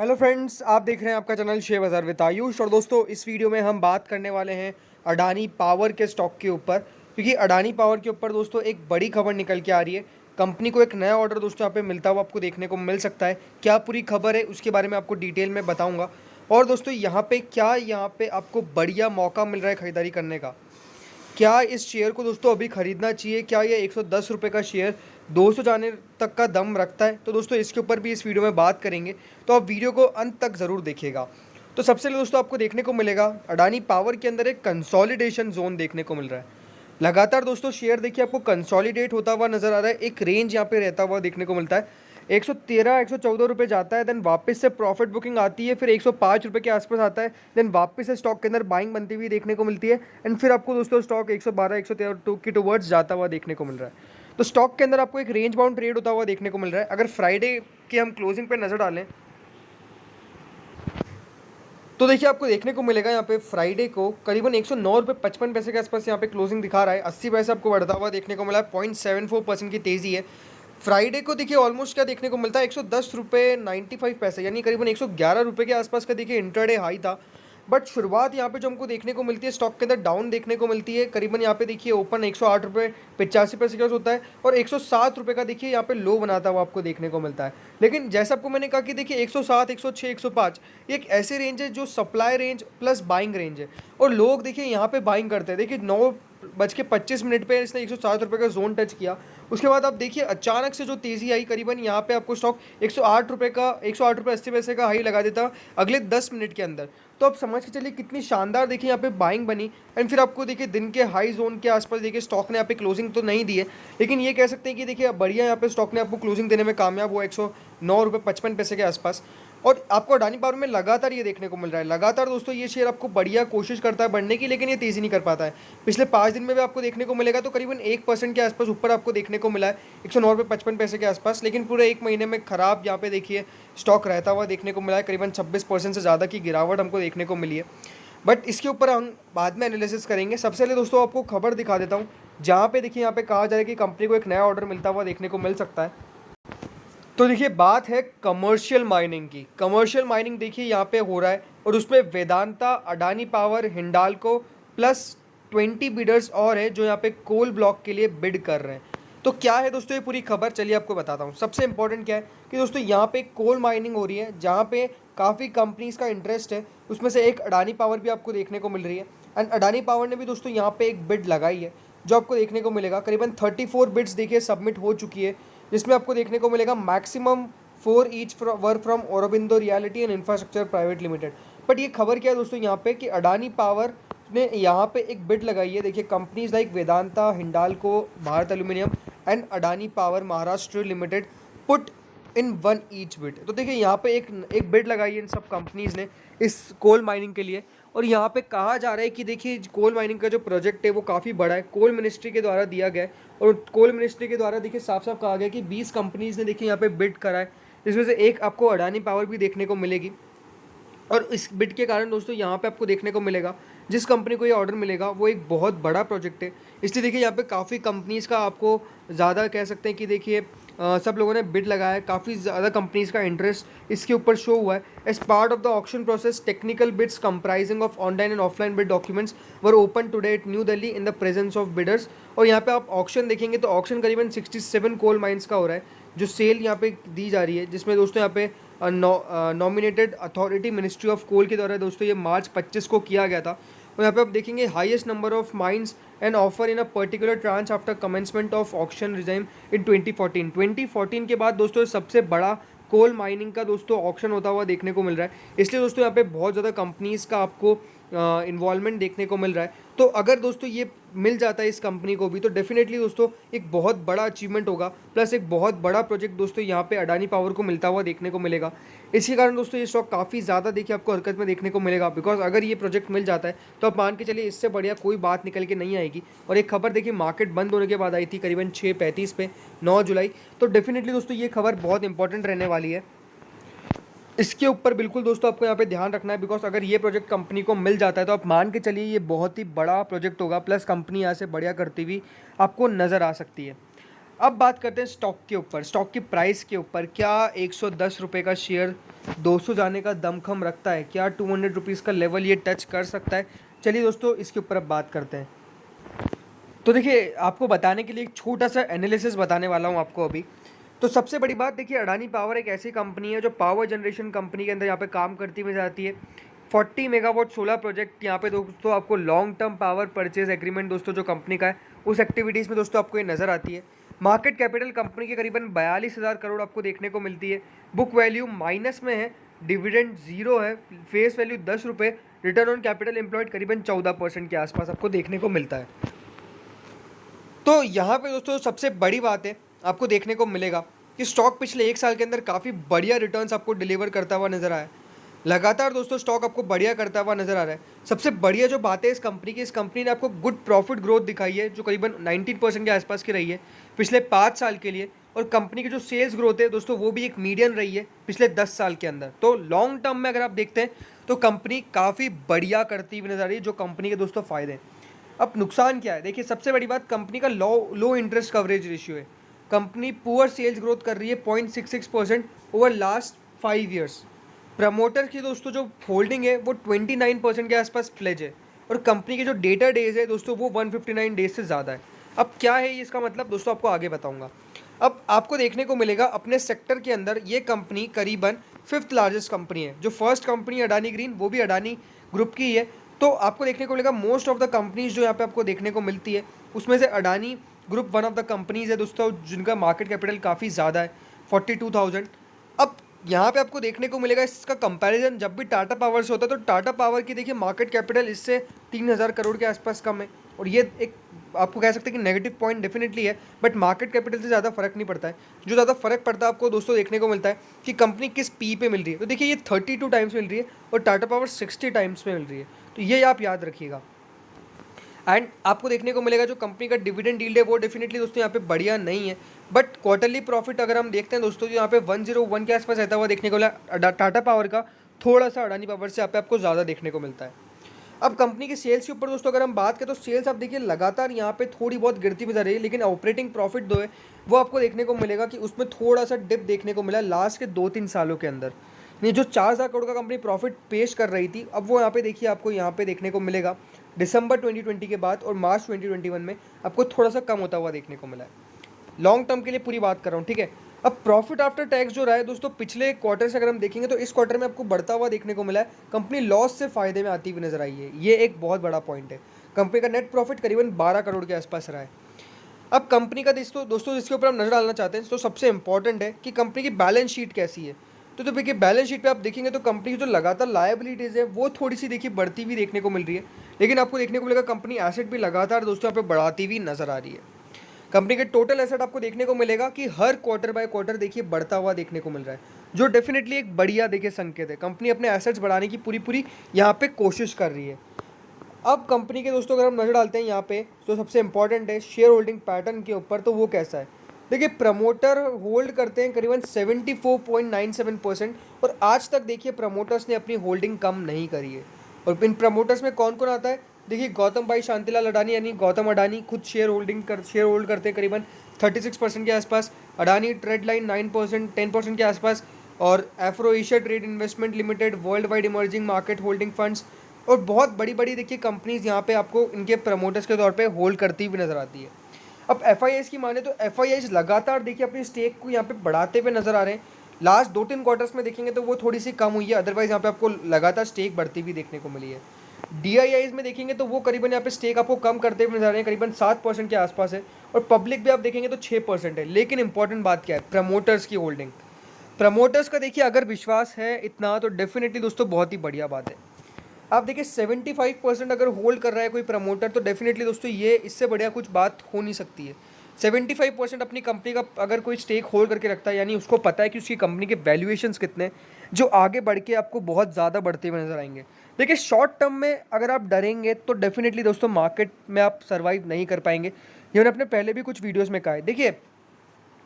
Hello friends, आप देख रहे हैं आपका चैनल शेयर बाज़ार विद आयुष। और दोस्तों, इस वीडियो में हम बात करने वाले हैं अडानी पावर के स्टॉक के ऊपर, क्योंकि अडानी पावर के ऊपर दोस्तों एक बड़ी खबर निकल के आ रही है। कंपनी को एक नया ऑर्डर दोस्तों यहाँ पे मिलता हुआ आपको देखने को मिल सकता है। क्या पूरी खबर है उसके बारे में आपको डिटेल में बताऊँगा। और दोस्तों यहाँ पे आपको बढ़िया मौका मिल रहा है ख़रीदारी करने का। क्या इस शेयर को दोस्तों अभी ख़रीदना चाहिए? क्या ये 110 रुपये का शेयर 200 जाने तक का दम रखता है? तो दोस्तों इसके ऊपर भी इस वीडियो में बात करेंगे, तो आप वीडियो को अंत तक ज़रूर देखिएगा। तो सबसे पहले दोस्तों आपको देखने को मिलेगा अडानी पावर के अंदर एक कंसोलिडेशन जोन देखने को मिल रहा है। लगातार दोस्तों शेयर देखिए आपको कंसोलिडेट होता हुआ नज़र आ रहा है। एक रेंज यहाँ पे रहता हुआ देखने को मिलता है। 113 114 रुपये जाता है, देन वापस से प्रॉफिट बुकिंग आती है, फिर 105 रुपये के आसपास आता है, देन वापस से स्टॉक के अंदर बाइंग बनती हुई देखने को मिलती है। एंड फिर आपको दोस्तों स्टॉक 112 113 की टूवर्ड्स जाता हुआ देखने को मिल रहा है। तो स्टॉक के अंदर आपको एक रेंज बाउंड ट्रेड होता हुआ देखने को मिल रहा है। अगर फ्राइडे के हम क्लोजिंग पे नज़र डालें तो देखिए आपको देखने को मिलेगा यहाँ पे फ्राइडे को करीबन 109 रुपये 55 पैसे के आसपास यहाँ पे क्लोजिंग दिखा रहा है। 80 पैसे आपको बढ़ता हुआ देखने को मिला है। 0.74% की तेज़ी है। फ्राइडे को देखिए ऑलमोस्ट क्या देखने को मिलता है, 110 रुपये 95 पैसे, यानी करीबन 111 रुपये के आसपास का देखिए इंट्राडे हाई था। बट शुरुआत यहाँ पे जो हमको देखने को मिलती है स्टॉक के अंदर डाउन देखने को मिलती है। करीबन यहाँ पे देखिए ओपन 108 रुपये 85 पैसे के पास होता है और 107 रुपये का देखिए यहाँ पे लो बनाता हुआ आपको देखने को मिलता है। लेकिन जैसा आपको मैंने कहा कि देखिए 107 106 105 ये एक ऐसे रेंज है जो supply range plus buying range है, और लोग देखिए यहाँ पे बाइंग करते हैं। देखिए 9:25 पे इसने 107 रुपये का जोन टच किया। उसके बाद आप देखिए अचानक से जो तेज़ी आई, करीबन यहाँ पे आपको स्टॉक 108 रुपये 80 पैसे का हाई लगा देता अगले 10 मिनट के अंदर। तो आप समझ के चलिए कितनी शानदार देखिए यहाँ पे बाइंग बनी। एंड फिर आपको देखिए दिन के हाई जोन के आसपास देखिए स्टॉक ने यहाँ पे क्लोजिंग तो नहीं दी है, लेकिन ये कह सकते हैं कि देखिए बढ़िया यहाँ पे स्टॉक ने आपको क्लोजिंग देने में कामयाब हुआ 109 रुपये 55 पैसे के आसपास। और आपको अडानी पावर में लगातार ये देखने को मिल रहा है। लगातार दोस्तों ये शेयर आपको बढ़िया कोशिश करता है बढ़ने की, लेकिन ये तेज़ी नहीं कर पाता है। पिछले 5 दिन में भी आपको देखने को मिलेगा तो करीबन 1% के आसपास ऊपर आपको देखने को मिला है 109 रुपये 55 पैसे के आसपास। लेकिन पूरे एक महीने में ख़राब यहाँ पे देखिए स्टॉक रहता हुआ देखने को मिला है। करीबन 26% से ज़्यादा की गिरावट हमको देखने को मिली है। बट इसके ऊपर हम बाद में एनालिसिस करेंगे। सबसे पहले दोस्तों आपको खबर दिखा देता हूँ, जहाँ पे देखिए यहाँ पे कहा जा रहा है कि कंपनी को एक नया ऑर्डर मिलता हुआ देखने को मिल सकता है। तो देखिए बात है कमर्शियल माइनिंग की। कमर्शियल माइनिंग देखिए यहाँ पे हो रहा है, और उसमें Vedanta, Adani power, Hindalco plus 20 bidders और है जो यहाँ पे कोल ब्लॉक के लिए बिड कर रहे हैं। तो क्या है दोस्तों ये पूरी खबर, चलिए आपको बताता हूँ। सबसे इंपॉर्टेंट क्या है कि दोस्तों यहाँ पे कोल माइनिंग हो रही है, जहाँ पे काफ़ी कंपनीज का इंटरेस्ट है। उसमें से एक अडानी पावर भी आपको देखने को मिल रही है। एंड अडानी पावर ने भी दोस्तों यहाँ पे एक बिड लगाई है, जो आपको देखने को मिलेगा। करीबन 34 बिड्स देखिए सबमिट हो चुकी है, जिसमें आपको देखने को मिलेगा maximum 4 each work from Aurobindo reality and infrastructure private limited. But ये खबर क्या है दोस्तों यहाँ पे कि अडानी पावर ने यहाँ पे एक बिड लगाई है। देखिए companies like Vedanta, Hindalco, Bharat aluminium and Adani power Maharashtra limited put in 1 each bid. तो देखिए यहाँ पे एक बिड लगाई है इन सब कंपनीज ने इस कोल माइनिंग के लिए। और यहाँ पे कहा जा रहा है कि देखिए कोल माइनिंग का जो प्रोजेक्ट है वो काफ़ी बड़ा है, कोल मिनिस्ट्री के द्वारा दिया गया है। और कोल मिनिस्ट्री के द्वारा देखिए साफ साफ कहा गया कि 20 कंपनीज ने देखिए यहाँ पे बिड करा है, जिसमें से एक आपको अडानी पावर भी देखने को मिलेगी। और इस बिड के कारण दोस्तों यहाँ पे आपको देखने को मिलेगा जिस कंपनी को ये ऑर्डर मिलेगा वो एक बहुत बड़ा प्रोजेक्ट है। इसलिए देखिए यहाँ पे काफ़ी कंपनीज़ का आपको ज़्यादा कह सकते हैं कि देखिए सब लोगों ने बिड लगाया है। काफ़ी ज़्यादा कंपनीज़ का इंटरेस्ट इसके ऊपर शो हुआ है। As part of the auction process technical bids comprising of online and offline bid documents were open today at New Delhi in the presence of bidders. और यहाँ पे आप ऑक्शन देखेंगे तो ऑक्शन करीबन 67 कोल माइंस का हो रहा है, जो सेल यहाँ पे दी जा रही है, जिसमें दोस्तों यहाँ पे nominated authority ministry of coal के द्वारा दोस्तों ये मार्च 25 को किया गया था। और यहाँ पे आप देखेंगे highest number of mines and offer in a particular tranche after commencement of auction regime in 2014 के बाद दोस्तों सबसे बड़ा कोल माइनिंग का दोस्तों ऑक्शन होता हुआ देखने को मिल रहा है। इसलिए दोस्तों यहाँ पे बहुत ज़्यादा कंपनीज़ का आपको इन्वॉल्वमेंट देखने को मिल रहा है। तो अगर दोस्तों ये मिल जाता है इस कंपनी को भी, तो डेफिनेटली दोस्तों एक बहुत बड़ा अचीवमेंट होगा, प्लस एक बहुत बड़ा प्रोजेक्ट दोस्तों यहाँ पे अडानी पावर को मिलता हुआ देखने को मिलेगा। इसी कारण दोस्तों ये स्टॉक काफ़ी ज़्यादा देखिए आपको हरकत में देखने को मिलेगा, बिकॉज अगर ये प्रोजेक्ट मिल जाता है तो आप मान के चलिए इससे बढ़िया कोई बात निकल के नहीं आएगी। और एक खबर देखिए मार्केट बंद होने के बाद आई थी करीबन 6:35 पे 9 जुलाई। तो डेफिनेटली दोस्तों ये खबर बहुत इंपॉर्टेंट रहने वाली है। इसके ऊपर बिल्कुल दोस्तों आपको यहाँ पे ध्यान रखना है, बिकॉज अगर ये प्रोजेक्ट कंपनी को मिल जाता है तो आप मान के चलिए ये बहुत ही बड़ा प्रोजेक्ट होगा, प्लस कंपनी यहाँ से बढ़िया करती हुई आपको नज़र आ सकती है। अब बात करते हैं स्टॉक के ऊपर, स्टॉक की प्राइस के ऊपर। क्या 110 रुपये का शेयर 200 जाने का दमखम रखता है? क्या 200 रुपीज़ का लेवल ये टच कर सकता है? चलिए दोस्तों, इसके ऊपर अब बात करते हैं। तो देखिए, आपको बताने के लिए एक छोटा सा एनालिसिस बताने वाला हूँ आपको अभी। तो सबसे बड़ी बात देखिए, अडानी पावर एक ऐसी कंपनी है जो पावर जनरेशन कंपनी के अंदर यहाँ पे काम करती हुई जाती है। 40 मेगावाट सोलर प्रोजेक्ट यहाँ पे दोस्तों आपको long term power purchase agreement दोस्तों जो कंपनी का है, उस एक्टिविटीज़ में दोस्तों आपको ये नज़र आती है। मार्केट कैपिटल कंपनी के करीबन 42,000 करोड़ आपको देखने को मिलती है। बुक वैल्यू माइनस में है, डिविडेंड जीरो है, फेस वैल्यू 10 रुपये, रिटर्न ऑन कैपिटल एम्प्लॉयड करीबन 14% के आसपास आपको देखने को मिलता है। तो यहाँ पे दोस्तों सबसे बड़ी बात है, आपको देखने को मिलेगा कि स्टॉक पिछले एक साल के अंदर काफ़ी बढ़िया रिटर्न्स आपको डिलीवर करता हुआ नजर आया है। लगातार दोस्तों स्टॉक आपको बढ़िया करता हुआ नजर आ रहा है। सबसे बढ़िया जो बात है इस कंपनी की, इस कंपनी ने आपको गुड प्रॉफिट ग्रोथ दिखाई है जो करीबन 19% के आसपास की रही है पिछले 5 साल के लिए। और कंपनी की जो सेल्स ग्रोथ है दोस्तों वो भी एक मीडियन रही है पिछले 10 साल के अंदर। तो लॉन्ग टर्म में अगर आप देखते हैं तो कंपनी काफ़ी बढ़िया करती हुई नजर आ रही है, जो कंपनी के दोस्तों फायदे हैं। अब नुकसान क्या है? देखिए, सबसे बड़ी बात कंपनी का लो इंटरेस्ट कवरेज रेशियो है। कंपनी पुअर सेल्स ग्रोथ कर रही है 0.66% ओवर लास्ट 5 ईयर्स। प्रमोटर की दोस्तों जो होल्डिंग है वो 29% के आसपास प्लेज है। और कंपनी के जो डेटा डेज है दोस्तों वो 159 डेज से ज़्यादा है। अब क्या है ये इसका मतलब दोस्तों, आपको आगे बताऊंगा। अब आपको देखने को मिलेगा अपने सेक्टर के अंदर ये कंपनी करीबन 5th लार्जेस्ट कंपनी है। जो फर्स्ट कंपनी अडानी ग्रीन, वो भी अडानी ग्रुप की ही है। तो आपको देखने को मिलेगा मोस्ट ऑफ द कंपनीज जो यहाँ पे आपको देखने को मिलती है उसमें से Adani group one of the companies है दोस्तों, जिनका मार्केट कैपिटल काफ़ी ज़्यादा है, 42,000। अब यहाँ पे आपको देखने को मिलेगा इसका कंपैरिजन जब भी टाटा पावर से होता है, तो टाटा पावर की देखिए मार्केट कैपिटल इससे 3,000 करोड़ के आसपास कम है। और ये एक आपको कह सकते हैं कि नेगेटिव पॉइंट डेफिनेटली है, बट मार्केट कैपिटल से ज़्यादा फर्क नहीं पड़ता है। जो ज़्यादा फर्क पड़ता है आपको दोस्तों देखने को मिलता है कि कंपनी किस पी पे मिल रही है। तो देखिए, ये 32 टाइम्स मिल रही है और टाटा पावर 60 टाइम्स में मिल रही है। तो ये आप याद रखिएगा। एंड आपको देखने को मिलेगा जो कंपनी का डिविडेंड यील्ड है वो डेफिनेटली दोस्तों यहाँ पे बढ़िया नहीं है। बट क्वार्टरली प्रॉफिट अगर हम देखते हैं दोस्तों, जो यहाँ पे 101 के आसपास रहता हुआ देखने को मिला टाटा पावर का, थोड़ा सा अडानी पावर से यहाँ पे आपको ज़्यादा देखने को मिलता है। अब कंपनी के सेल्स के ऊपर दोस्तों अगर हम बात करें तो सेल्स आप देखिए लगातार यहाँ पे थोड़ी बहुत गिरती भी जा रही है, लेकिन ऑपरेटिंग प्रॉफिट जो है वो आपको देखने को मिलेगा कि उसमें थोड़ा सा डिप देखने को मिला लास्ट के 2-3 सालों के अंदर। नहीं, जो 4,000 करोड़ का कंपनी प्रॉफिट पेश कर रही थी, अब वो यहाँ पे देखिए आपको यहाँ पे देखने को मिलेगा दिसंबर 2020 के बाद और मार्च 2021 में आपको थोड़ा सा कम होता हुआ देखने को मिला है। लॉन्ग टर्म के लिए पूरी बात कर रहा हूँ, ठीक है। अब प्रॉफिट आफ्टर टैक्स जो रहा है दोस्तों पिछले क्वार्टर से अगर हम देखेंगे तो इस क्वार्टर में आपको बढ़ता हुआ देखने को मिला है। कंपनी लॉस से फायदे में आती हुई नजर आई है, ये एक बहुत बड़ा पॉइंट है। कंपनी का नेट प्रॉफिट करीबन 12 करोड़ के आसपास रहा है। अब कंपनी का दोस्तों जिसके ऊपर हम नजर डालना चाहते हैं तो सबसे इंपॉर्टेंट है कि कंपनी की बैलेंस शीट कैसी है। तो देखिए, बैलेंस शीट पे आप देखेंगे तो कंपनी की जो लगातार लायबिलिटीज़ है वो थोड़ी सी देखिए बढ़ती हुई देखने को मिल रही है, लेकिन आपको देखने को मिलेगा कंपनी एसेट भी लगातार दोस्तों यहाँ पे बढ़ाती हुई नजर आ रही है। कंपनी के टोटल एसेट आपको देखने को मिलेगा कि हर क्वार्टर बाय क्वार्टर देखिए बढ़ता हुआ देखने को मिल रहा है, जो डेफिनेटली एक बढ़िया देखिए संकेत है। कंपनी अपने एसेट्स बढ़ाने की पूरी यहाँ पे कोशिश कर रही है। अब कंपनी के दोस्तों अगर हम नजर डालते हैं यहाँ पे तो सबसे इंपॉर्टेंट है शेयर होल्डिंग पैटर्न के ऊपर, तो वो कैसा है। देखिए, प्रमोटर होल्ड करते हैं करीबन 74.97% और आज तक देखिए प्रमोटर्स ने अपनी होल्डिंग कम नहीं करी है। और इन प्रमोटर्स में कौन कौन आता है? देखिए, गौतम भाई शांतिलाल अडानी यानी गौतम अडानी खुद शेयर होल्ड करते हैं करीबन 36% के आसपास। अडानी ट्रेड लाइन 9% 10% के आसपास। और Afro Asia trade investment limited, world wide emerging market holding funds और बहुत बड़ी बड़ी देखिए कंपनीज यहाँ पे आपको इनके प्रमोटर्स के तौर पे होल्ड करती हुई नजर आती है। अब एफ की माने तो एफ लगातार देखिए अपनी स्टेक को यहाँ पे बढ़ाते हुए नजर आ रहे हैं। लास्ट 2-3 क्वार्टर्स में देखेंगे तो वो थोड़ी सी कम हुई है, अदरवाइज यहाँ पे आपको लगातार स्टेक बढ़ती हुई देखने को मिली है। DIIs में देखेंगे तो वो करीबन यहाँ पे स्टेक आपको कम करते हुए नजर आ रहे हैं, करीबन 7% के आसपास है। और पब्लिक भी आप देखेंगे तो 6% है। लेकिन इंपॉर्टेंट बात क्या है? प्रमोटर्स की होल्डिंग। प्रमोटर्स का देखिए अगर विश्वास है इतना तो डेफिनेटली दोस्तों बहुत ही बढ़िया बात है। आप देखिए 75% अगर होल्ड कर रहा है कोई प्रमोटर तो डेफिनेटली दोस्तों ये इससे बढ़िया कुछ बात हो नहीं सकती है। 75% अपनी कंपनी का अगर कोई स्टेक होल्ड करके रखता है, यानी उसको पता है कि उसकी कंपनी के वैल्यूएशंस कितने हैं, जो आगे बढ़ के आपको बहुत ज़्यादा बढ़ते हुए नजर आएंगे। देखिए, शॉर्ट टर्म में अगर आप डरेंगे तो डेफिनेटली दोस्तों मार्केट में आप सर्वाइव नहीं कर पाएंगे। ये मैंने अपने पहले भी कुछ वीडियोज़ में कहा है। देखिए,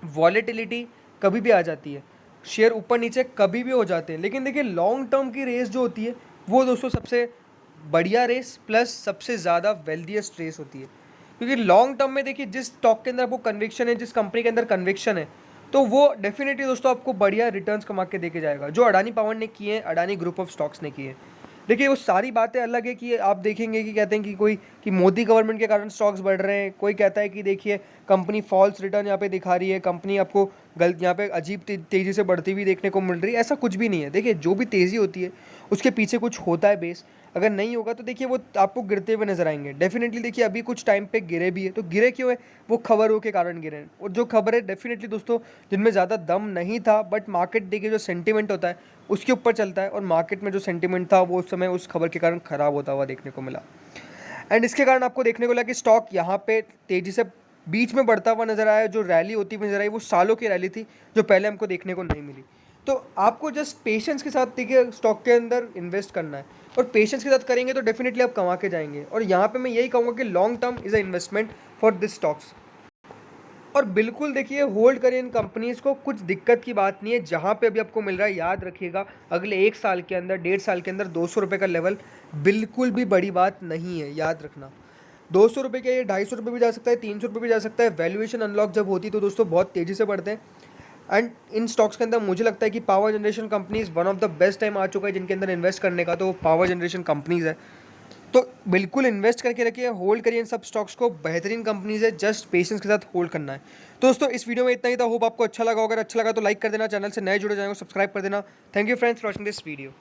वॉलेटिलिटी कभी भी आ जाती है, शेयर ऊपर नीचे कभी भी हो जाते हैं, लेकिन देखिए लॉन्ग टर्म की रेस जो होती है वो दोस्तों सबसे बढ़िया रेस प्लस सबसे ज़्यादा वेल्दियस्ट रेस होती है। क्योंकि लॉन्ग टर्म में देखिए जिस स्टॉक के अंदर आपको कन्विक्शन है, जिस कंपनी के अंदर कन्विक्शन है, तो वो डेफिनेटली दोस्तों आपको बढ़िया रिटर्न्स कमा के देके जाएगा, जो अडानी पावर ने किए हैं, अडानी ग्रुप ऑफ स्टॉक्स ने किए हैं। देखिए वो सारी बातें अलग है कि आप देखेंगे कि कहते हैं कि कोई कि मोदी गवर्नमेंट के कारण स्टॉक्स बढ़ रहे हैं, कोई कहता है कि देखिए कंपनी फॉल्स रिटर्न यहाँ पे दिखा रही है, कंपनी आपको गलत यहाँ पे अजीब तेज़ी से बढ़ती हुई देखने को मिल रही है। ऐसा कुछ भी नहीं है। देखिए जो भी तेज़ी होती है उसके पीछे कुछ होता है बेस, अगर नहीं होगा तो देखिए वो आपको गिरते हुए नजर आएंगे डेफिनेटली। देखिए अभी कुछ टाइम पे गिरे भी है, तो गिरे क्यों है? वो खबरों के कारण गिरे हैं, और जो खबर है डेफिनेटली दोस्तों जिनमें ज़्यादा दम नहीं था, बट मार्केट देखिए जो सेंटिमेंट होता है उसके ऊपर चलता है, और मार्केट में जो सेंटिमेंट था वो उस समय उस खबर के कारण ख़राब होता हुआ देखने को मिला। एंड इसके कारण आपको देखने को लगा कि स्टॉक यहाँ पे तेज़ी से बीच में बढ़ता हुआ नजर आया। जो रैली होती हुई नजर आई वो सालों की रैली थी, जो पहले हमको देखने को नहीं मिली। तो आपको जस्ट पेशेंस के साथ देखिए स्टॉक के अंदर इन्वेस्ट करना है, और पेशेंस के साथ करेंगे तो डेफिनेटली आप कमा के जाएंगे। और यहाँ पे मैं यही कहूँगा कि long term is a investment for this stocks. और बिल्कुल देखिए होल्ड करें इन कंपनीज़ को, कुछ दिक्कत की बात नहीं है। जहाँ पे अभी आपको मिल रहा है, याद रखिएगा अगले 1 साल के अंदर, 1.5 साल के अंदर 200 रुपये का लेवल बिल्कुल भी बड़ी बात नहीं है, याद रखना। 200 रुपये के ये 250 रुपये भी जा सकता है, 300 रुपये भी जा सकता है। वैल्यूएशन अनलॉक जब होती है तो दोस्तों बहुत तेज़ी से बढ़ते हैं। एंड इन स्टॉक्स के अंदर मुझे लगता है कि power generation companies one of the best time आ चुका है जिनके अंदर इन्वेस्ट करने का, तो पावर जनरेशन कंपनीज है। तो बिल्कुल इन्वेस्ट करके रखिए, होल्ड करिए इन सब स्टॉक्स को, बेहतरीन कंपनीज है, जस्ट पेशेंस के साथ होल्ड करना है। तो दोस्तों इस वीडियो में इतना ही था, होप आपको अच्छा लगा। अगर अच्छा लगा तो लाइक कर देना, चैनल से नए जुड़े जाएंगे सब्सक्राइब कर देना। Thank you friends for watching this video.